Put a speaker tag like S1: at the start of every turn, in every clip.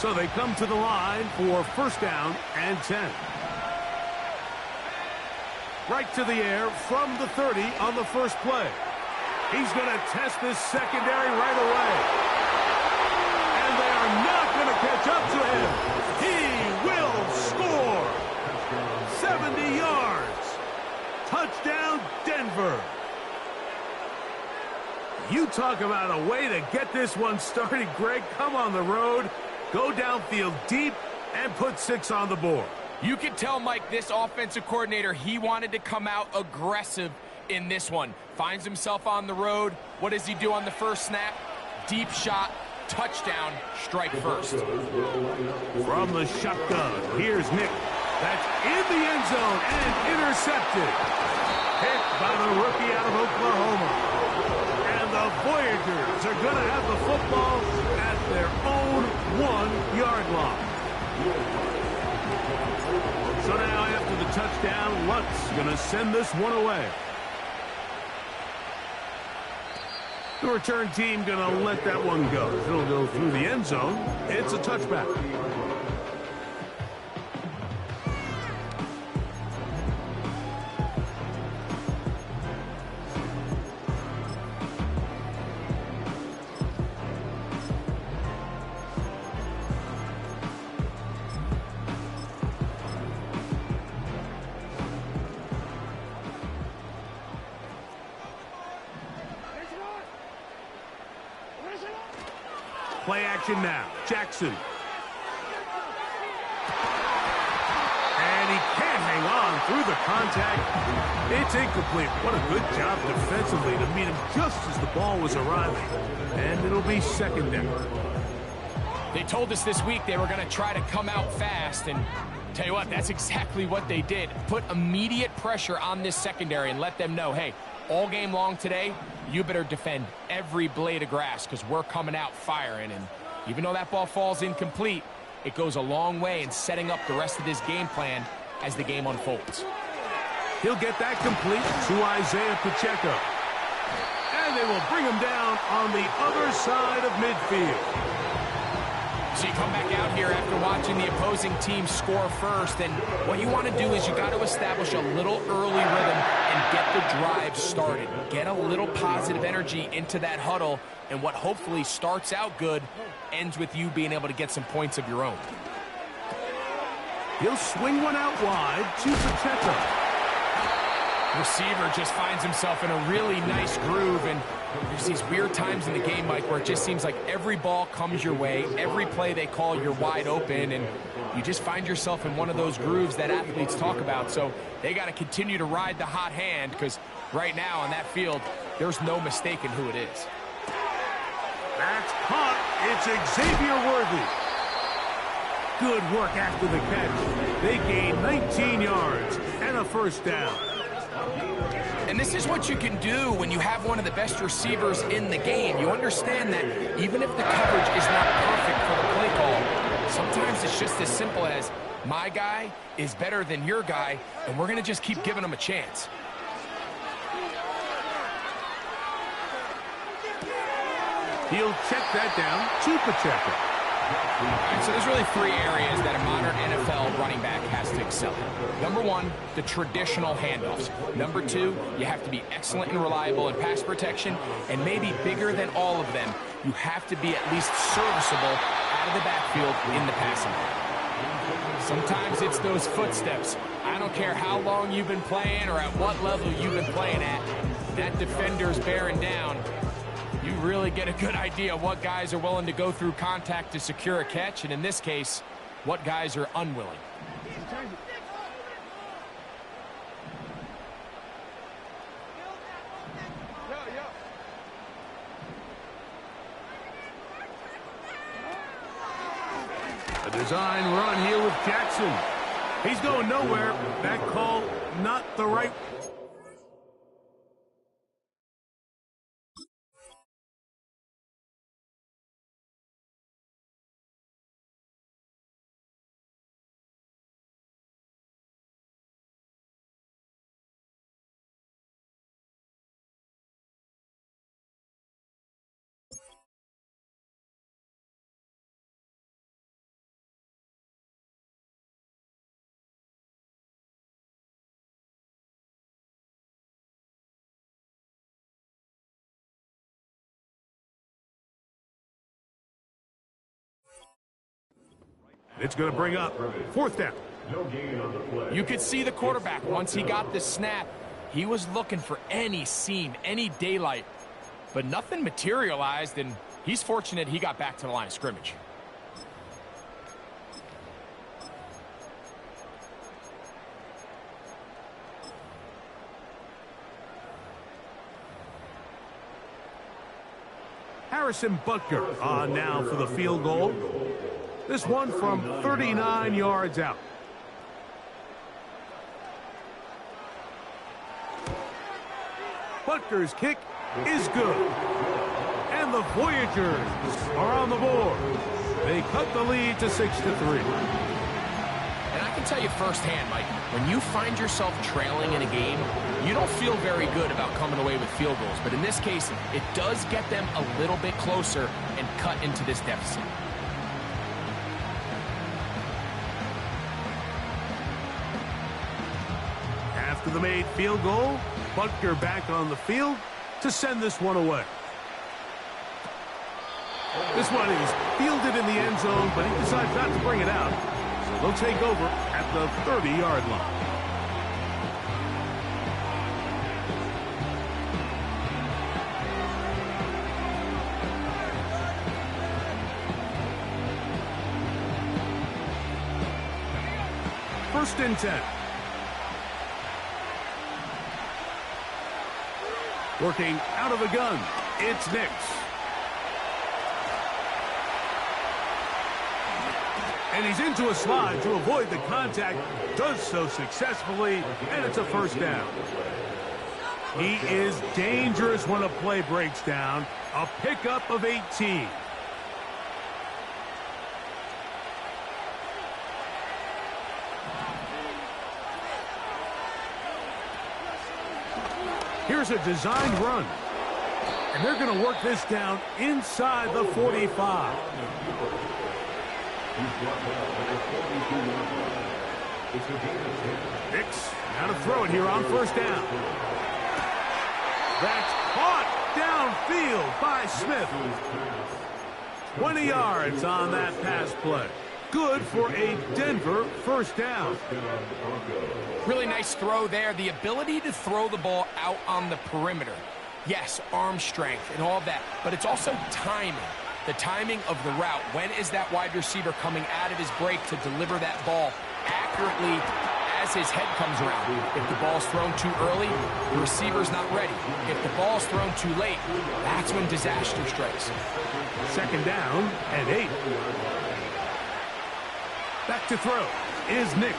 S1: So they come to the line for first down and 10. Right to the air from the 30 on the first play. He's going to test this secondary right away. And they are not going to catch up to him. He will score. 70 yards. Touchdown, Denver. You talk about a way to get this one started, Greg. Come on the road, go downfield deep, and put 6 on the board.
S2: You can tell, Mike, this offensive coordinator, he wanted to come out aggressive in this one. Finds himself on the road. What does he do on the first snap? Deep shot, touchdown, strike first.
S1: From the shotgun, here's Nick. That's in the end zone and intercepted. Hit by the rookie out of Oklahoma. And the Voyagers are going to have the football at their own 1-yard line. So now after the touchdown, Lutz going to send this one away. The return team going to let that one go. It'll go through the end zone. It's a touchback. Play action now. Jackson. And he can't hang on through the contact. It's incomplete. What a good job defensively to meet him just as the ball was arriving. And it'll be second down.
S2: They told us this week they were going to try to come out fast, and tell you what, that's exactly what they did. Put immediate pressure on this secondary and let them know, hey, all game long today, you better defend every blade of grass because we're coming out firing. And even though that ball falls incomplete, it goes a long way in setting up the rest of this game plan as the game unfolds.
S1: He'll get that complete to Isaiah Pacheco. And they will bring him down on the other side of midfield.
S2: So you come back out here after watching the opposing team score first, and what you want to do is you got to establish a little early rhythm and get the drive started. Get a little positive energy into that huddle, and what hopefully starts out good ends with you being able to get some points of your own.
S1: He'll swing one out wide to Pacheco.
S2: Receiver just finds himself in a really nice groove, and there's these weird times in the game, Mike, where it just seems like every ball comes your way, every play they call, you're wide open, and you just find yourself in one of those grooves that athletes talk about. So they got to continue to ride the hot hand, because right now on that field, there's no mistaking who it is.
S1: That's caught. It's Xavier Worthy. Good work after the catch. They gain 19 yards and a first down.
S2: And this is what you can do when you have one of the best receivers in the game. You understand that even if the coverage is not perfect for the play call, sometimes it's just as simple as my guy is better than your guy, and we're going to just keep giving him a chance.
S1: He'll check that down to Pacheco.
S2: All right, so there's really 3 areas that a modern NFL running back has to excel in. Number 1, the traditional handoffs. Number 2, you have to be excellent and reliable in pass protection. And maybe bigger than all of them, you have to be at least serviceable out of the backfield in the passing game. Sometimes it's those footsteps. I don't care how long you've been playing or at what level you've been playing at. That defender's bearing down. You really get a good idea of what guys are willing to go through contact to secure a catch, and in this case, what guys are unwilling.
S1: A design run here with Jackson. He's going nowhere. That call, not the right It's going to bring up 4th down.
S2: You could see the quarterback, once he got the snap, he was looking for any seam, any daylight. But nothing materialized, and he's fortunate he got back to the line of scrimmage.
S1: Harrison Butker on now for the field goal. This one from 39 yards out. Butker's kick is good. And the Voyagers are on the board. They cut the lead to 6-3.
S2: And I can tell you firsthand, Mike, when you find yourself trailing in a game, you don't feel very good about coming away with field goals. But in this case, it does get them a little bit closer and cut into this deficit.
S1: After the made field goal, Butker back on the field to send this one away. This one is fielded in the end zone, but he decides not to bring it out. So they'll take over at the 30-yard line. First and 10. Working out of the gun, it's Nix. And he's into a slide to avoid the contact. Does so successfully, and it's a first down. He is dangerous when a play breaks down. A pickup of 18. Here's a designed run. And they're going to work this down inside the 45. Nix now to throw it here on first down. That's caught downfield by Smith. 20 yards on that pass play. Good for a Denver first down.
S2: Really nice throw there. The ability to throw the ball out on the perimeter. Yes, arm strength and all that, but it's also timing. The timing of the route. When is that wide receiver coming out of his break to deliver that ball accurately as his head comes around? If the ball's thrown too early, the receiver's not ready. If the ball's thrown too late, that's when disaster strikes.
S1: Second down and 8. Back to throw is Nix.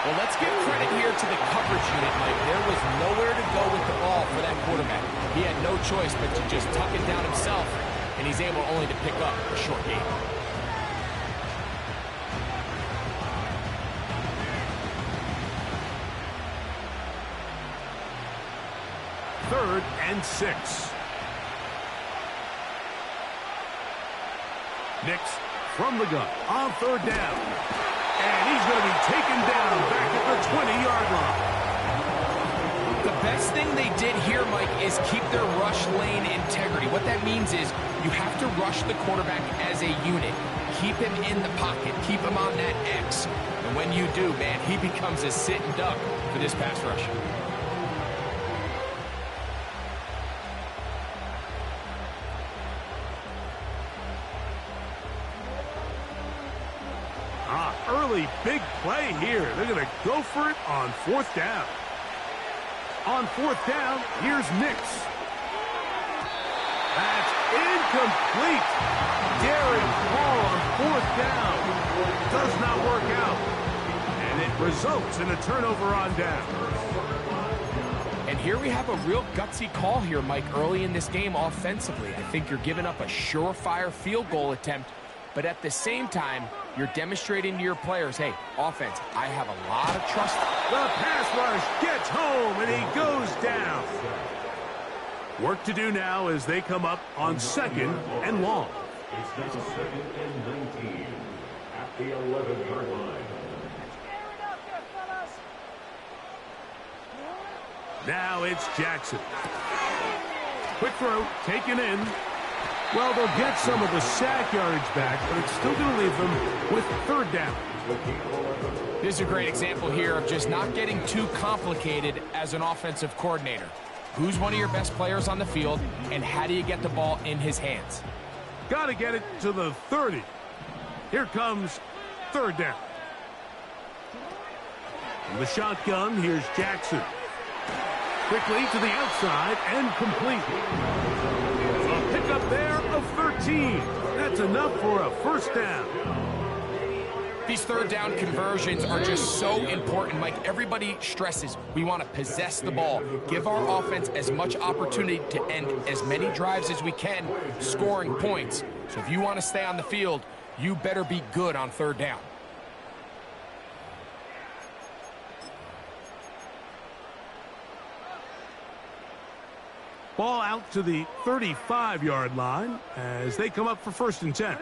S2: Well, let's give credit here to the coverage unit, Mike. There was nowhere to go with the ball for that quarterback. He had no choice but to just tuck it down himself, and he's able only to pick up a short gain.
S1: Third and 6. Nix from the gun on third down. And he's going to be taken down back at the 20-yard line.
S2: The best thing they did here, Mike, is keep their rush lane integrity. What that means is you have to rush the quarterback as a unit. Keep him in the pocket. Keep him on that X. And when you do, man, he becomes a sitting duck for this pass rush.
S1: Early big play here. They're going to go for it on fourth down. On fourth down, here's Nix. That's incomplete. Darren Hall on fourth down. Does not work out. And it results in a turnover on down.
S2: And here we have a real gutsy call here, Mike, early in this game offensively. I think you're giving up a surefire field goal attempt, but at the same time, you're demonstrating to your players, hey, offense, I have a lot of trust.
S1: The pass rush gets home, and he goes down. Work to do now as they come up on second and long.
S3: It's now second and 19 at the 11-yard line.
S1: Now it's Jackson. Quick throw, taken in. Well, they'll get some of the sack yardage back, but it's still going to leave them with third down.
S2: This is a great example here of just not getting too complicated as an offensive coordinator. Who's one of your best players on the field, and how do you get the ball in his hands?
S1: Got to get it to the 30. Here comes third down. From the shotgun, here's Jackson. Quickly to the outside and complete. A pickup there of 13. That's enough for a first down.
S2: These third down conversions are just so important, Mike. Everybody stresses we want to possess the ball, give our offense as much opportunity to end as many drives as we can, scoring points. So if you want to stay on the field, you better be good on third down.
S1: Ball out to the 35-yard line as they come up for first and 10.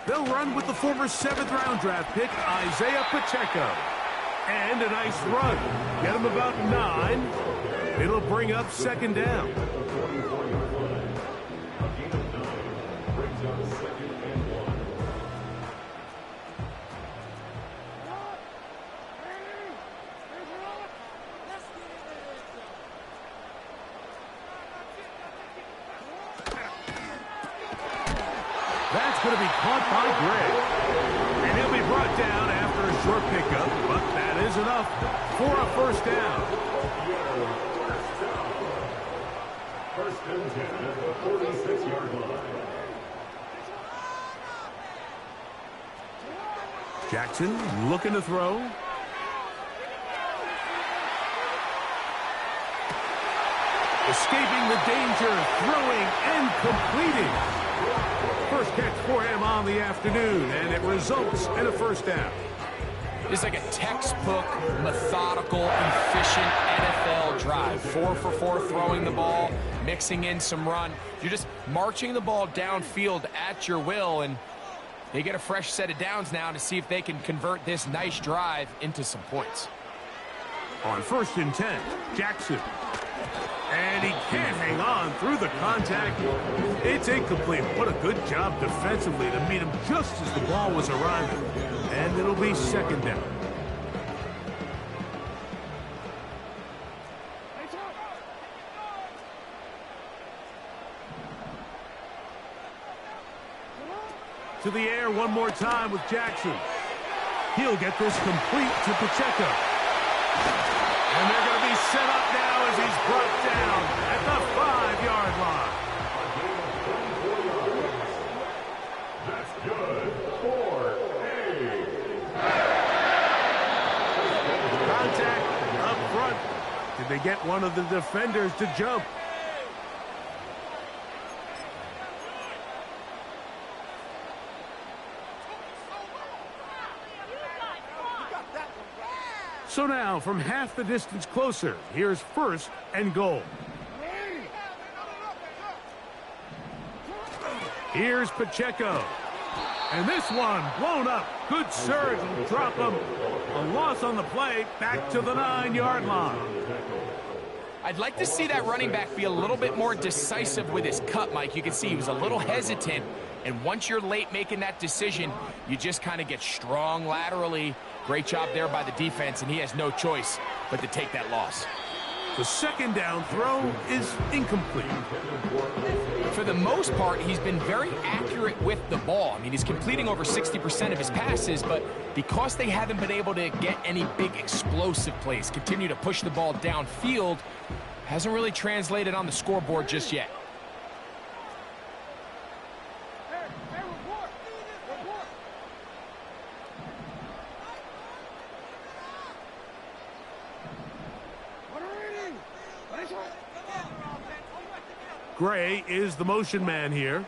S1: They'll run with the former 7th-round draft pick, Isaiah Pacheco. And a nice run. Get him about 9. It'll bring up second down. That's going to be caught by Gray. And he'll be brought down after a short pickup, but that is enough for a first down.
S3: First and 10 at the 46-yard line.
S1: Jackson looking to throw. Escaping the danger, throwing and completing. First catch for him on the afternoon, and it results in a first down.
S2: It's like a textbook, methodical, efficient NFL drive. 4 for 4 throwing the ball, mixing in some run. You're just marching the ball downfield at your will, and they get a fresh set of downs now to see if they can convert this nice drive into some points.
S1: On first and 10, Jackson. And he can't hang on through the contact. It's incomplete. What a good job defensively to meet him just as the ball was arriving. And it'll be second down. To the air one more time with Jackson. He'll get this complete to Pacheco. And they're going to be set up now as he's brought down at the 5-yard line.
S3: That's good for
S1: Contact up front. Did they get one of the defenders to jump? So now, from half the distance closer, here's first and goal. Here's Pacheco. And this one blown up. Good surge and drop him. A loss on the play, back to the 9-yard line.
S2: I'd like to see that running back be a little bit more decisive with his cut, Mike. You can see he was a little hesitant. And once you're late making that decision, you just kind of get strong laterally. Great job there by the defense, and he has no choice but to take that loss.
S1: The second down throw is incomplete.
S2: For the most part, he's been very accurate with the ball. I mean, he's completing over 60% of his passes, but because they haven't been able to get any big explosive plays, continue to push the ball downfield, hasn't really translated on the scoreboard just yet.
S1: Gray is the motion man here.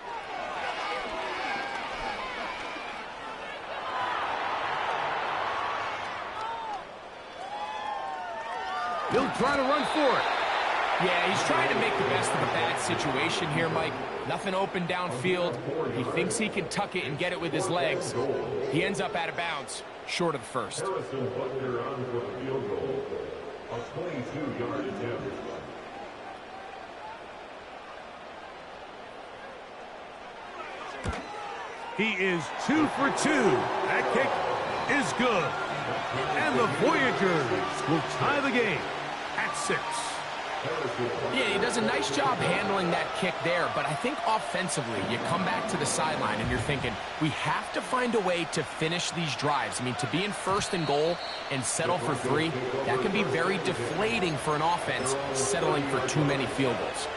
S1: He'll try to run for it.
S2: Yeah, he's trying to make the best of a bad situation here, Mike. Nothing open downfield. He thinks he can tuck it and get it with his legs. He ends up out of bounds, short of the first.
S3: Harrison Butker on for the field goal. A 22-yard attempt.
S1: He is 2 for 2. That kick is good. And the Voyagers will tie the game at 6.
S2: Yeah, he does a nice job handling that kick there, but I think offensively, you come back to the sideline and you're thinking, we have to find a way to finish these drives. I mean, to be in first and goal and settle for 3, that can be very deflating for an offense settling for too many field goals.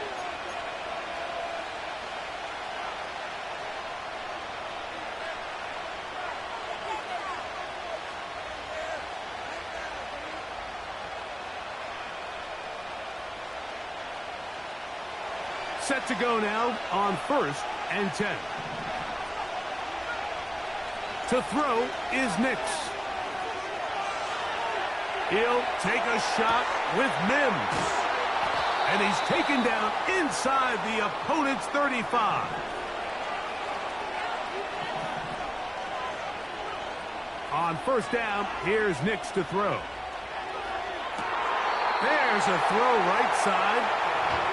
S1: Set to go now on 1st and 10. To throw is Nix. He'll take a shot with Mims. And he's taken down inside the opponent's 35. On 1st down, here's Nix to throw. There's a throw right side.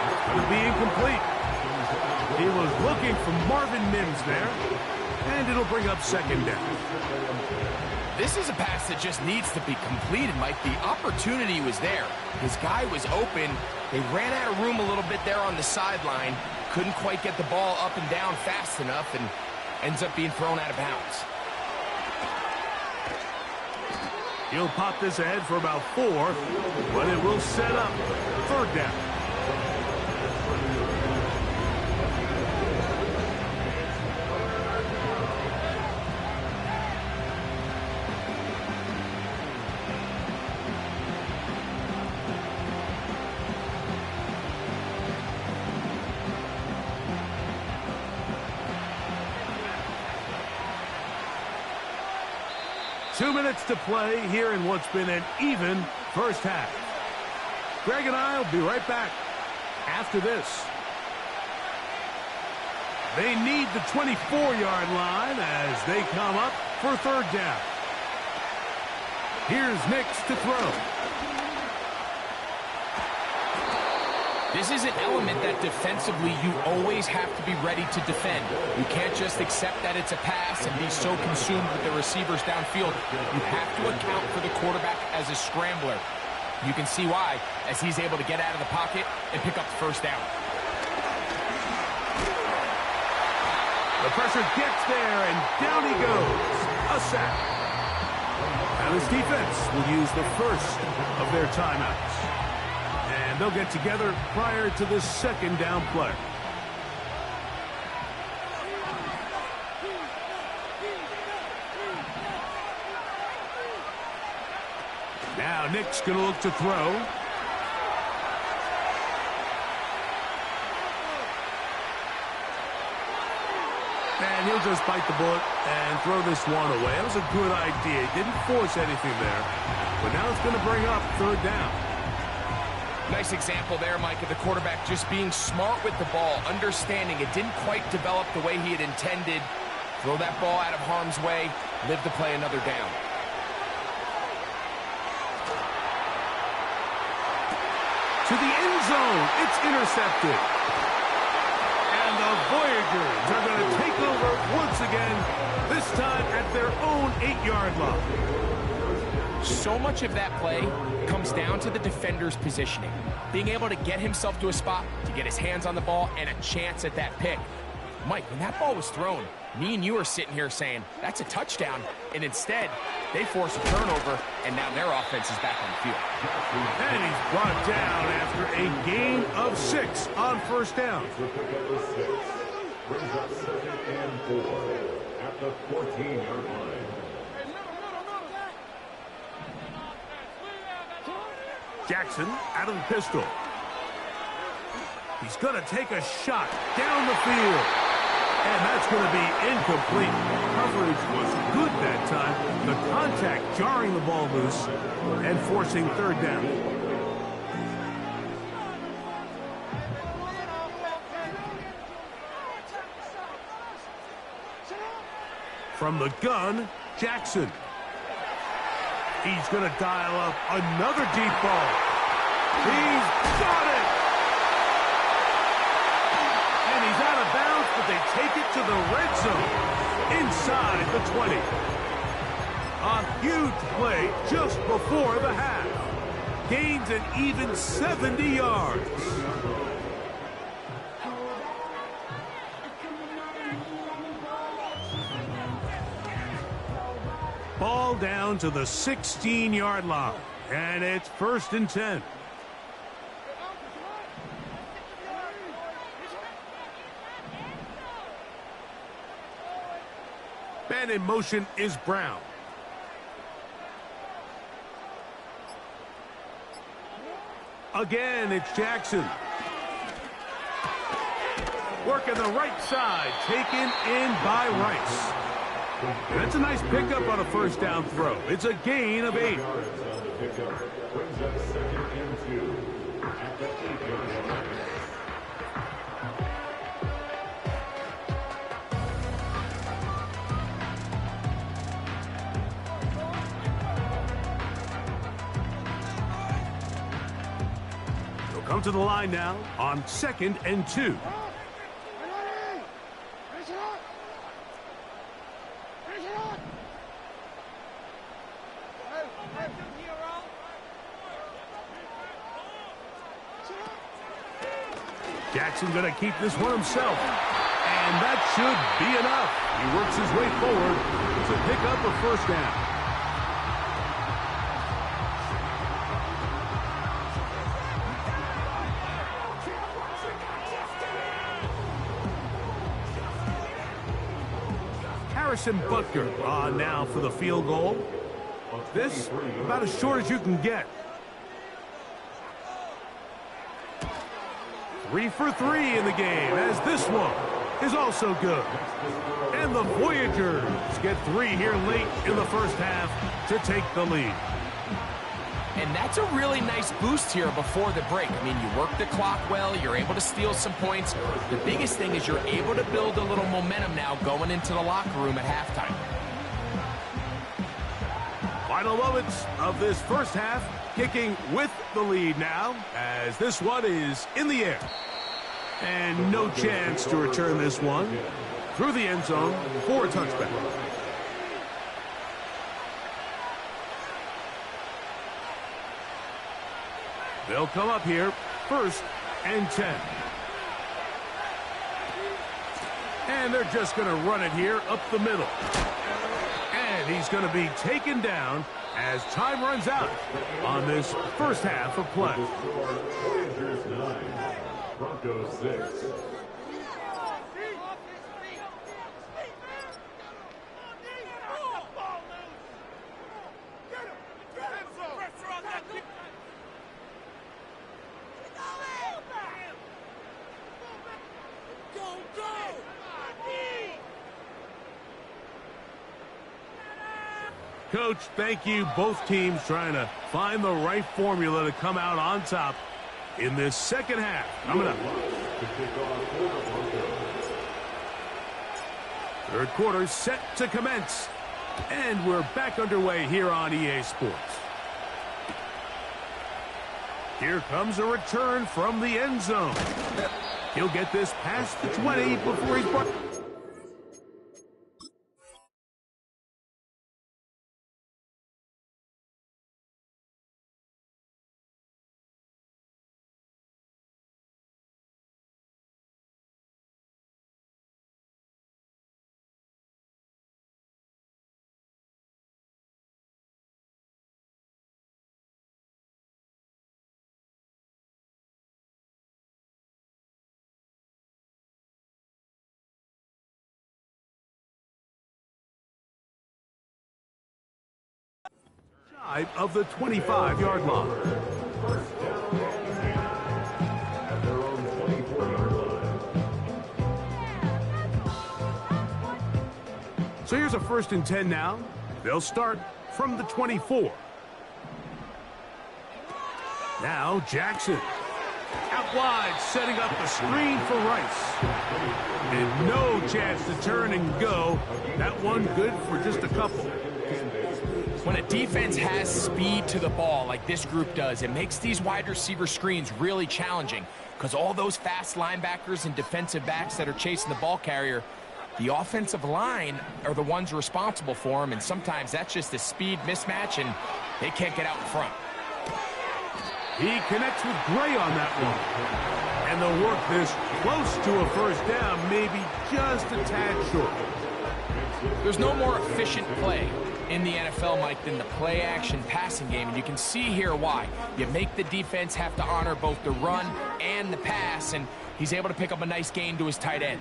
S1: It's going to be incomplete. He was looking for Marvin Mims there, and it'll bring up 2nd down.
S2: This is a pass that just needs to be completed, Mike. The opportunity was there. His guy was open. They ran out of room a little bit there on the sideline. Couldn't quite get the ball up and down fast enough, and ends up being thrown out of bounds.
S1: He'll pop this ahead for about 4, but it will set up 3rd down. Two minutes to play here in what's been an even first half. Greg and I will be right back after this. They need the 24-yard line as they come up for 3rd down. Here's Nix to throw.
S2: This is an element that defensively you always have to be ready to defend. You can't just accept that it's a pass and be so consumed with the receivers downfield. You have to account for the quarterback as a scrambler. You can see why, as he's able to get out of the pocket and pick up the 1st down.
S1: The pressure gets there, and down he goes. A sack. Now this defense will use the first of their timeouts. And they'll get together prior to this 2nd down play. Now Nick's going to look to throw. And he'll just bite the bullet and throw this one away. That was a good idea. He didn't force anything there. But now it's going to bring up 3rd down.
S2: Nice example there, Mike, of the quarterback just being smart with the ball, understanding it didn't quite develop the way he had intended. Throw that ball out of harm's way, live to play another down.
S1: To the end zone, it's intercepted. And the Voyagers are going to take over once again, this time at their own 8-yard line.
S2: So much of that play comes down to the defender's positioning. Being able to get himself to a spot, to get his hands on the ball, and a chance at that pick. Mike, when that ball was thrown, me and you are sitting here saying, that's a touchdown. And instead, they force a turnover, and now their offense is back on the field.
S1: And he's brought down after a gain of 6 on 1st down.
S3: Brings up 2nd and 4 at the 14-yard line.
S1: Jackson out of the pistol. He's going to take a shot down the field. And that's going to be incomplete. Coverage was good that time. The contact jarring the ball loose and forcing 3rd down. From the gun, Jackson. He's going to dial up another deep ball. He's got it! And he's out of bounds, but they take it to the red zone inside the 20. A huge play just before the half. Gains an even 70 yards. Ball down to the 16-yard line, and it's 1st and 10. Man in motion is Brown. Again, it's Jackson. Working the right side, taken in by Rice. That's a nice pickup on a first down throw. It's a gain of 8. They'll come to the line now on 2nd and 2. Jackson going to keep this one himself. And that should be enough. He works his way forward to pick up a first down. Harrison Butker on now for the field goal. This about as short as you can get. 3 for 3 in the game, as this one is also good. And the Voyagers get 3 here late in the first half to take the lead.
S2: And that's a really nice boost here before the break. I mean, you work the clock well, you're able to steal some points. The biggest thing is you're able to build a little momentum now going into the locker room at halftime.
S1: Final moments of this first half, kicking with the lead now, as this one is in the air. And no chance to return this one through the end zone for a touchback. They'll come up here, 1st and 10. And they're just going to run it here up the middle. And he's going to be taken down as time runs out on this first half of play.
S3: Voyagers 9, Broncos 6.
S1: Coach, thank you. Both teams trying to find the right formula to come out on top in this second half. Coming up. Third quarter set to commence. And we're back underway here on EA Sports. Here comes a return from the end zone. He'll get this past the 20 before he's brought. Of the 25-yard line. So here's a 1st and 10 now. They'll start from the 24. Now Jackson. Out wide, setting up the screen for Rice. And no chance to turn and go. That one good for just a couple.
S2: When a defense has speed to the ball like this group does, it makes these wide receiver screens really challenging because all those fast linebackers and defensive backs that are chasing the ball carrier, the offensive line are the ones responsible for them, and sometimes that's just a speed mismatch, and they can't get out in front.
S1: He connects with Gray on that one. And they'll work this close to a first down, maybe just a tad short.
S2: There's no more efficient play in the NFL, Mike, than the play-action passing game, and you can see here why. You make the defense have to honor both the run and the pass, and he's able to pick up a nice gain to his tight end.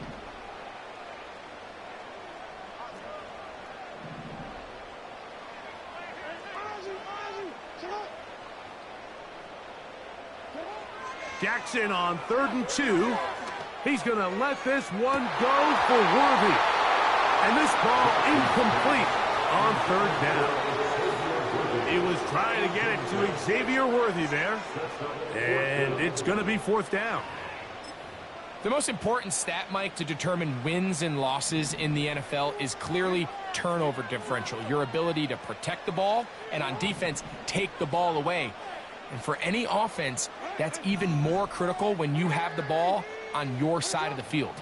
S1: Jackson on 3rd and 2. He's going to let this one go for Worthy. And this ball incomplete on 3rd down. He was trying to get it to Xavier Worthy there. And it's going to be 4th down.
S2: The most important stat, Mike, to determine wins and losses in the NFL is clearly turnover differential. Your ability to protect the ball and on defense, take the ball away. And for any offense, that's even more critical when you have the ball on your side of the field.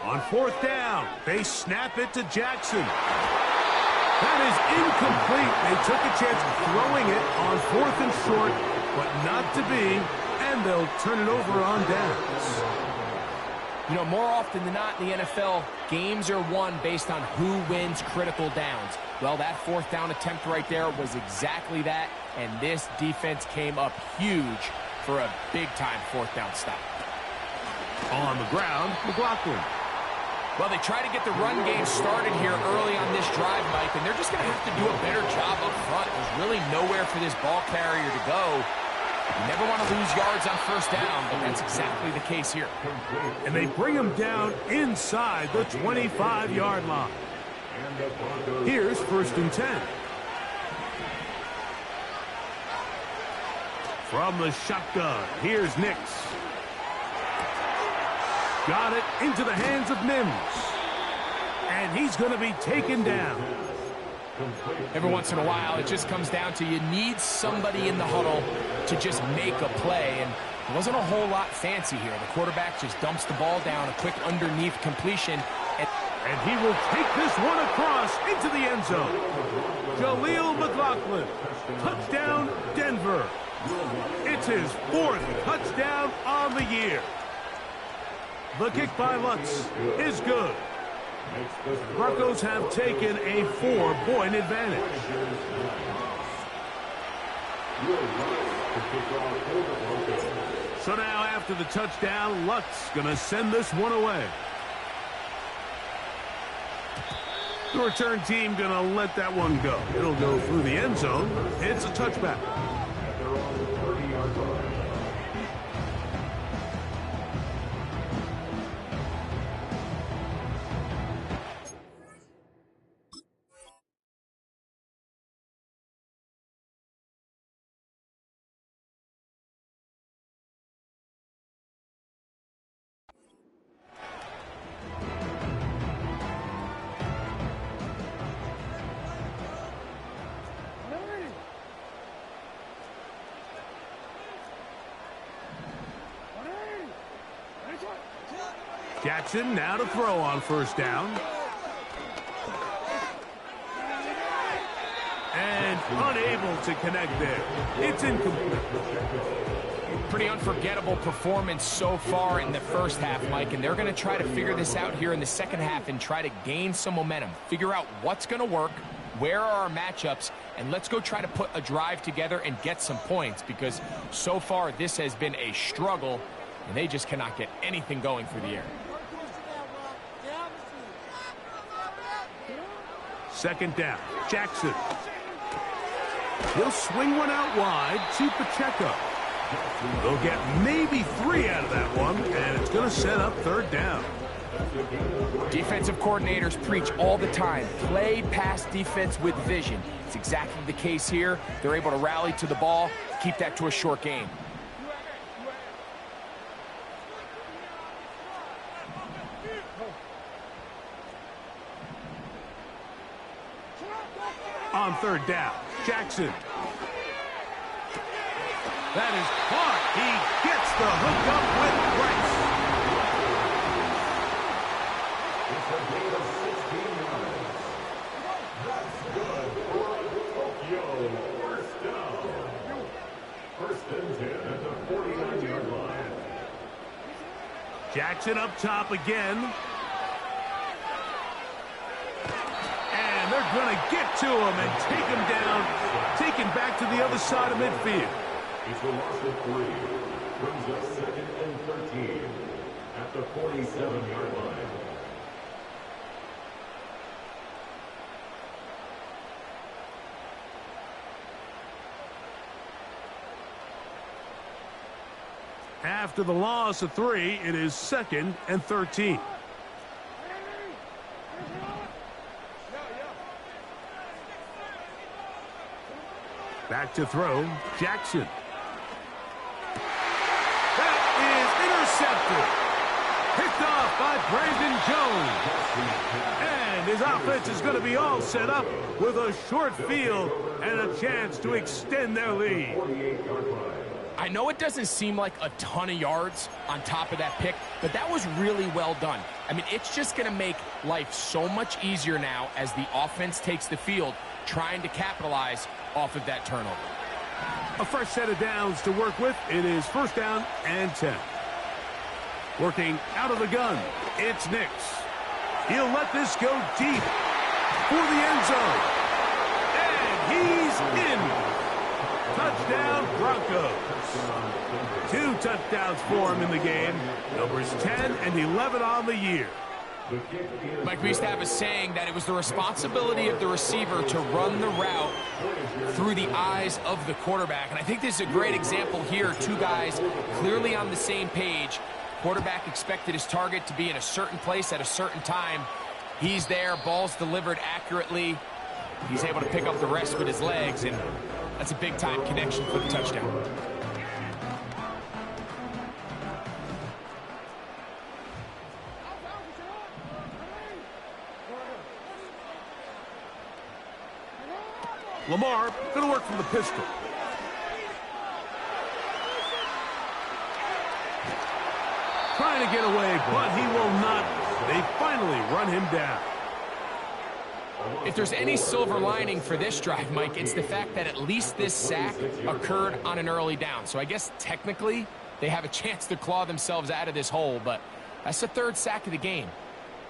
S1: On 4th down, they snap it to Jackson. That is incomplete. They took a chance of throwing it on 4th and short, but not to be, and they'll turn it over on downs.
S2: You know, more often than not in the NFL, games are won based on who wins critical downs. Well, that 4th down attempt right there was exactly that, and this defense came up huge for a big-time 4th down stop.
S1: On the ground, McLaughlin.
S2: Well, they try to get the run game started here early on this drive, Mike, and they're just going to have to do a better job up front. There's really nowhere for this ball carrier to go. You never want to lose yards on 1st down, but that's exactly the case here.
S1: And they bring him down inside the 25-yard line. Here's 1st and 10. From the shotgun, here's Nix. Got it into the hands of Mims. And he's going to be taken down.
S2: Every once in a while, it just comes down to you need somebody in the huddle to just make a play, and it wasn't a whole lot fancy here. The quarterback just dumps the ball down, a quick underneath completion.
S1: And he will take this one across into the end zone. Jaleel McLaughlin, touchdown Denver. It's his 4th touchdown on the year. The kick by Lutz is good. Broncos have taken a 4-point advantage. So now after the touchdown, Lutz going to send this one away. The return team going to let that one go. It'll go through the end zone. It's a touchback. Jackson now to throw on 1st down. And unable to connect there. It's incomplete.
S2: Pretty unforgettable performance so far in the 1st half, Mike, and they're going to try to figure this out here in the 2nd half and try to gain some momentum. Figure out what's going to work, where are our matchups, and let's go try to put a drive together and get some points, because so far this has been a struggle, and they just cannot get anything going through the air.
S1: 2nd down, Jackson. He'll swing one out wide to Pacheco. They'll get maybe 3 out of that one, and it's going to set up 3rd down.
S2: Defensive coordinators preach all the time, play pass defense with vision. It's exactly the case here. They're able to rally to the ball, keep that to a short game.
S1: On third down, Jackson. That is caught. He gets the hook up with Price.
S3: It's a gain of 16 yards. That's good for Tokyo. First down. First and 10 at the 49-yard line.
S1: Jackson up top again. And they're going to get to him and take him down, take him back to the other side of midfield.
S3: It's a loss of 3. Brings us second and 13 at the 47-yard line.
S1: After the loss of 3, it is second and 13. Back to throw, Jackson. That is intercepted. Picked off by Brandon Jones. And his offense is going to be all set up with a short field and a chance to extend their lead.
S2: I know it doesn't seem like a ton of yards on top of that pick, but that was really well done. I mean, it's just going to make life so much easier now as the offense takes the field, trying to capitalize off of that turnover.
S1: A fresh set of downs to work with. It is first down and 10. Working out of the gun, it's Nix. He'll let this go deep for the end zone. And he's in. Touchdown, Broncos. 2 touchdowns for him in the game. Numbers 10 and 11 on the year.
S2: Mike, we used to have a saying that it was the responsibility of the receiver to run the route through the eyes of the quarterback. And I think this is a great example here. 2 guys clearly on the same page. Quarterback expected his target to be in a certain place at a certain time. He's there, ball's delivered accurately. He's able to pick up the rest with his legs, and that's a big-time connection for the touchdown.
S1: Lamar going to work from the pistol. Trying to get away, but he will not. They finally run him down.
S2: If there's any silver lining for this drive, Mike, it's the fact that at least this sack occurred on an early down. So I guess technically they have a chance to claw themselves out of this hole, but that's the 3rd sack of the game.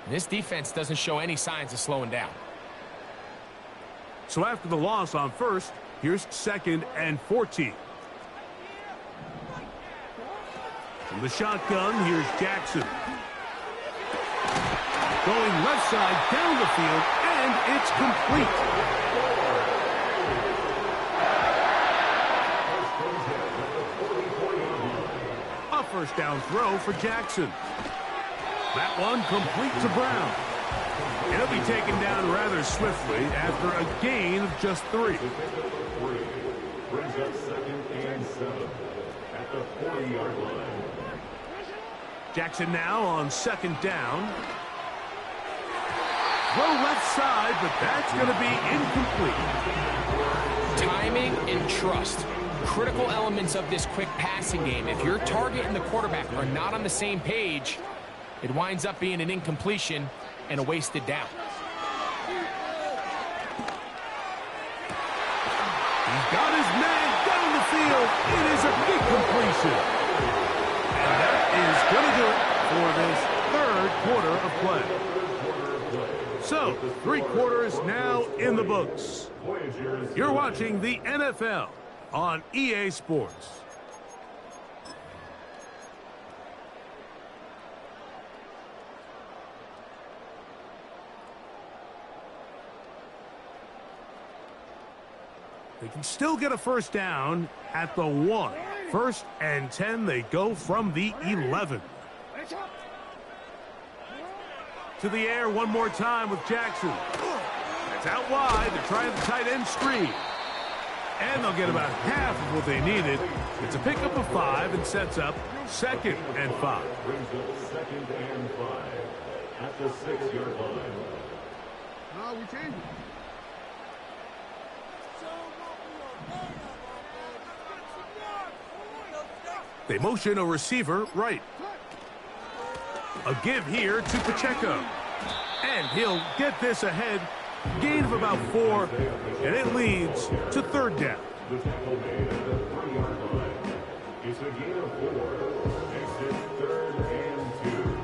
S2: And this defense doesn't show any signs of slowing down.
S1: So after the loss on first, here's second and 14. From the shotgun, here's Jackson. Going left side down the field, and it's complete. A first down throw for Jackson. That one complete to Brown. And he'll be taken down rather swiftly after a gain of just 3.
S3: Brings up second and 7 at the 40-yard line.
S1: Jackson now on second down. Throw left side, but that's going to be incomplete.
S2: Timing and trust. Critical elements of this quick passing game. If your target and the quarterback are not on the same page, it winds up being an incompletion and a wasted down.
S1: He's got his man down the field. It is a big completion. And that is going to do it for this 3rd quarter of play. So, 3 quarters now in the books. You're watching the NFL on EA Sports. They can still get a first down at the 1. First and 10, they go from the 11. to the air one more time with Jackson. It's out wide. They're trying the tight end screen. And they'll get about half of what they needed. It's a pickup of 5 and sets up 2nd and 5.
S3: Brings up 2nd and 5 at the 6-yard line.
S4: No, we changed it.
S1: They motion a receiver right. A give here to Pacheco. And he'll get this ahead. Gain of about 4, and it leads to 3rd down.
S3: The tackle made at the 3-yard line. It's a gain of 4. Makes it 3rd and 2.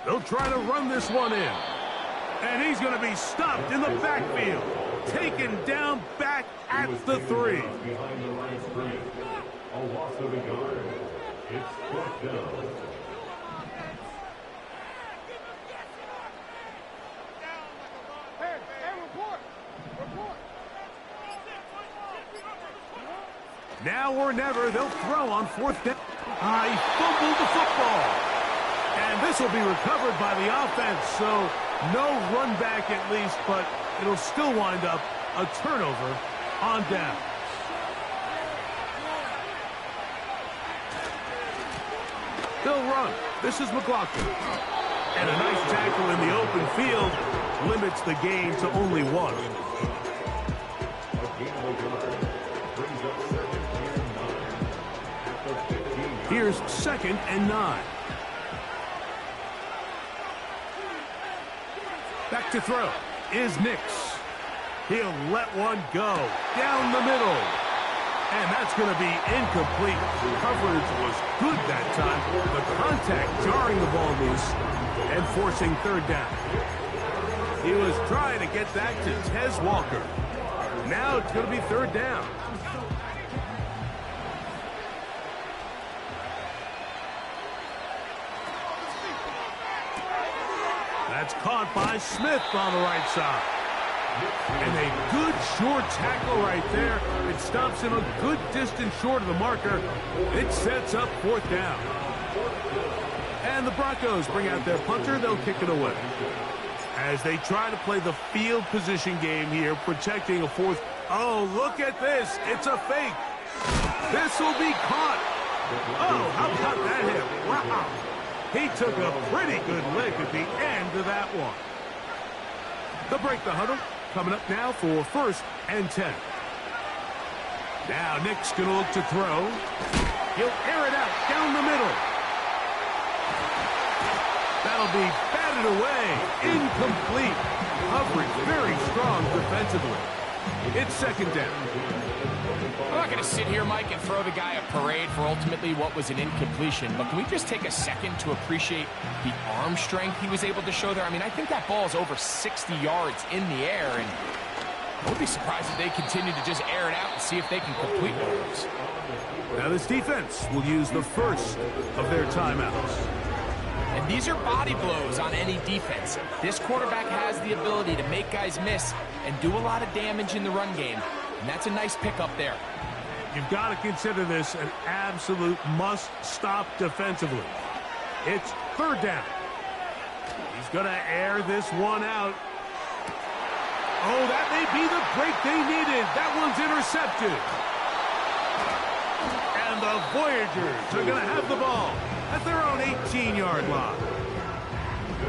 S1: They'll try to run this one in. And he's going to be stopped in the backfield. Taken down back at the 3.
S3: Behind the right screen. A loss of a yard. It's 4th down.
S1: Now or never, they'll throw on 4th down. He fumbled the football. And this will be recovered by the offense, so no run back at least, but it'll still wind up a turnover on down. They'll run. This is McLaughlin. And a nice tackle in the open field limits the gain to only 1. Here's 2nd and 9. Back to throw is Nix. He'll let one go down the middle. And that's going to be incomplete. Coverage was good that time. The contact jarring the ball loose and forcing 3rd down. He was trying to get that to Tez Walker. Now it's going to be 3rd down. That's caught by Smith on the right side. And a good short tackle right there. It stops him a good distance short of the marker. It sets up 4th down. And the Broncos bring out their punter. They'll kick it away. As they try to play the field position game here, protecting a 4th. Oh, look at this. It's a fake. This will be caught. Oh, how about that hit? Wow. He took a pretty good lick at the end of that one. They'll break the huddle. Coming up now for 1st and 10. Now Nick's going to look to throw. He'll air it out down the middle. That'll be batted away. Incomplete. Coverage very strong defensively. It's 2nd down.
S2: I'm not going to sit here, Mike, and throw the guy a parade for ultimately what was an incompletion, but can we just take a second to appreciate the arm strength he was able to show there? I mean, I think that ball is over 60 yards in the air, and I would be surprised if they continue to just air it out and see if they can complete one of those.
S1: Now this defense will use the first of their timeouts.
S2: And these are body blows on any defense. This quarterback has the ability to make guys miss and do a lot of damage in the run game, and that's a nice pickup there.
S1: You've got to consider this an absolute must-stop defensively. It's 3rd down. He's going to air this one out. Oh, that may be the break they needed. That one's intercepted. And the Voyagers are going to have the ball at their own 18-yard line.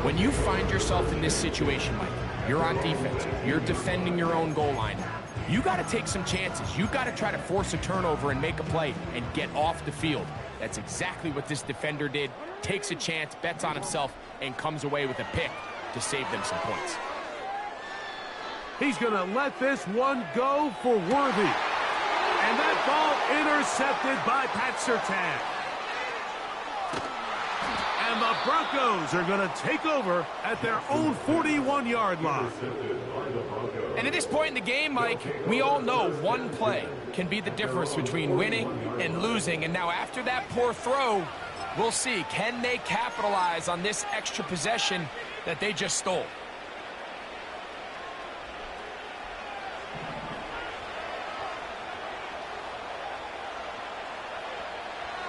S2: When you find yourself in this situation, Mike, you're on defense, you're defending your own goal line, you got to take some chances. You got to try to force a turnover and make a play and get off the field. That's exactly what this defender did. Takes a chance, bets on himself, and comes away with a pick to save them some points.
S1: He's going to let this one go for Worthy. And that ball intercepted by Pat Surtain. And the Broncos are going to take over at their own 41-yard line.
S2: And at this point in the game, Mike, we all know one play can be the difference between winning and losing. And now after that poor throw, We'll see. Can they capitalize on this extra possession that they just stole?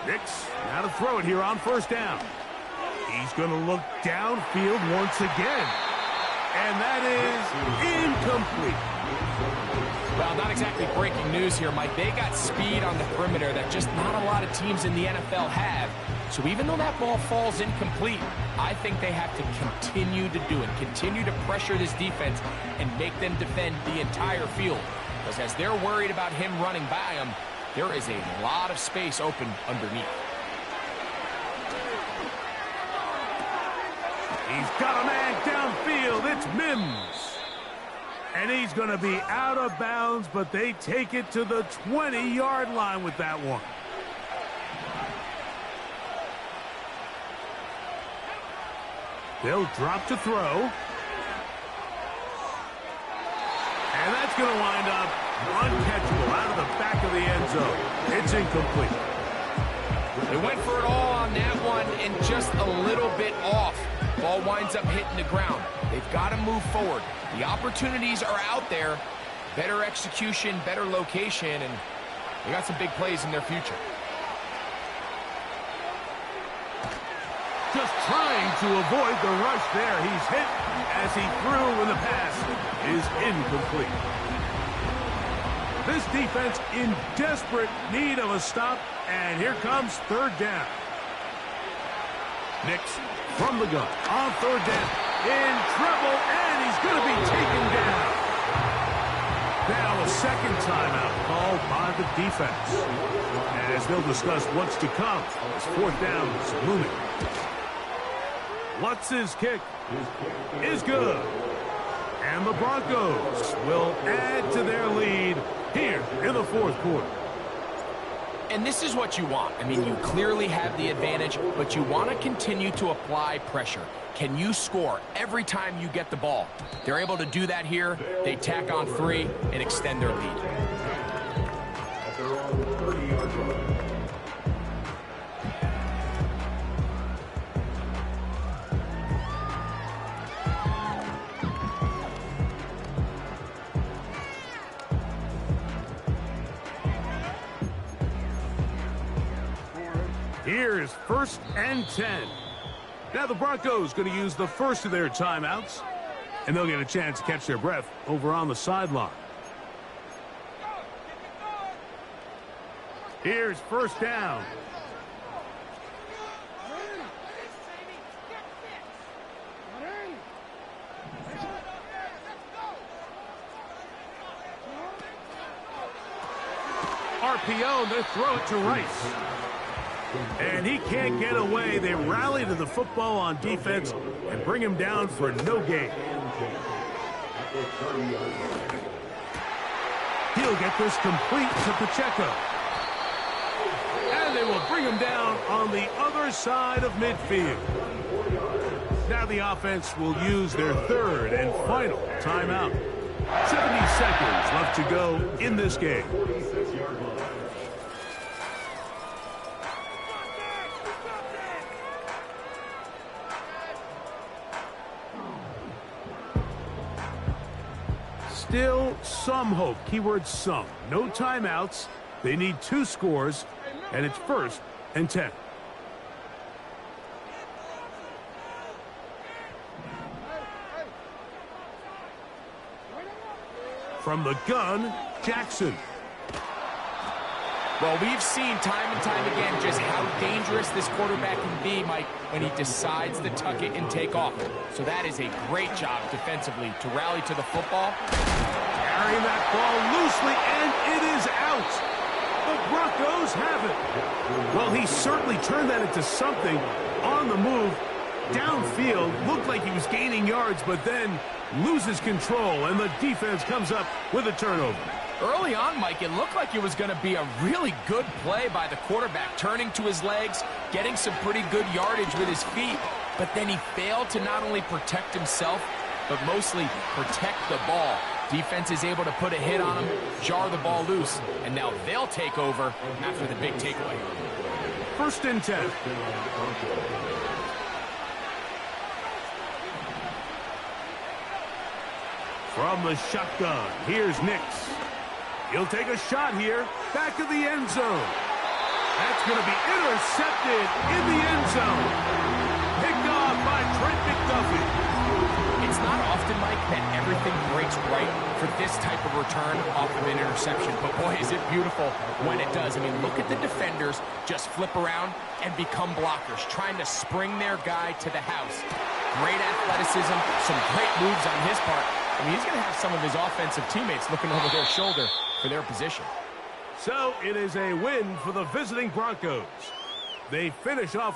S1: Nix, now to throw it here on first down. He's going to look downfield once again. And that is incomplete.
S2: Well, not exactly breaking news here, Mike. They got speed on the perimeter that just not a lot of teams in the NFL have. So even though that ball falls incomplete, I think they have to continue to do it. Continue to pressure this defense and make them defend the entire field. Because as they're worried about him running by them, there is a lot of space open underneath.
S1: He's got a man downfield. It's Mims. And he's going to be out of bounds, but they take it to the 20-yard line with that one. They'll drop to throw. And that's going to wind up uncatchable out of the back of the end zone. It's incomplete.
S2: They went for it all on that one and just a little bit off. Ball winds up hitting the ground. They've got to move forward. The opportunities are out there. Better execution, better location, and they got some big plays in their future.
S1: Just trying to avoid the rush there. He's hit as he threw when the pass is incomplete. This defense in desperate need of a stop, and here comes third down. Nix from the gun on third down. In trouble, and he's going to be taken down. Now a second timeout called by the defense. As they'll discuss what's to come as fourth down is looming. Lutz's kick is good. And the Broncos will add to their lead here in the fourth quarter.
S2: And this is what you want. I mean, you clearly have the advantage, but you want to continue to apply pressure. Can you score every time you get the ball? They're able to do that here. They tack on 3 and extend their lead.
S1: Here's first and 10. Now the Broncos going to use the first of their timeouts, and they'll get a chance to catch their breath over on the sideline. Here's first down. RPO, they throw it to Rice. And he can't get away. They rally to the football on defense and bring him down for no gain. He'll get this complete to Pacheco. And they will bring him down on the other side of midfield. Now the offense will use their third and final timeout. 70 seconds left to go in this game. Still some hope. Keyword some. No timeouts. They need 2 scores, and it's first and 10. From the gun, Jackson.
S2: Well, we've seen time and time again just how dangerous this quarterback can be, Mike, when he decides to tuck it and take off. So that is a great job defensively to rally to the football.
S1: Carrying that ball loosely, and it is out. The Broncos have it. Well, he certainly turned that into something on the move. Downfield, looked like he was gaining yards, but then loses control, and the defense comes up with a turnover.
S2: Early on, Mike, it looked like it was going to be a really good play by the quarterback, turning to his legs, getting some pretty good yardage with his feet, but then he failed to not only protect himself, but mostly protect the ball. Defense is able to put a hit on him, jar the ball loose, and now they'll take over after the big takeaway.
S1: First and 10. From the shotgun, here's Nix. He'll take a shot here, back of the end zone. That's going to be intercepted in the end zone. Picked off by Trent McDuffie.
S2: It's not often, Mike, that everything breaks right for this type of return off of an interception. But boy, is it beautiful when it does. I mean, look at the defenders just flip around and become blockers, trying to spring their guy to the house. Great athleticism, some great moves on his part. I mean, he's going to have some of his offensive teammates looking over their shoulder for their position.
S1: So it is a win for the visiting Broncos. They finish off the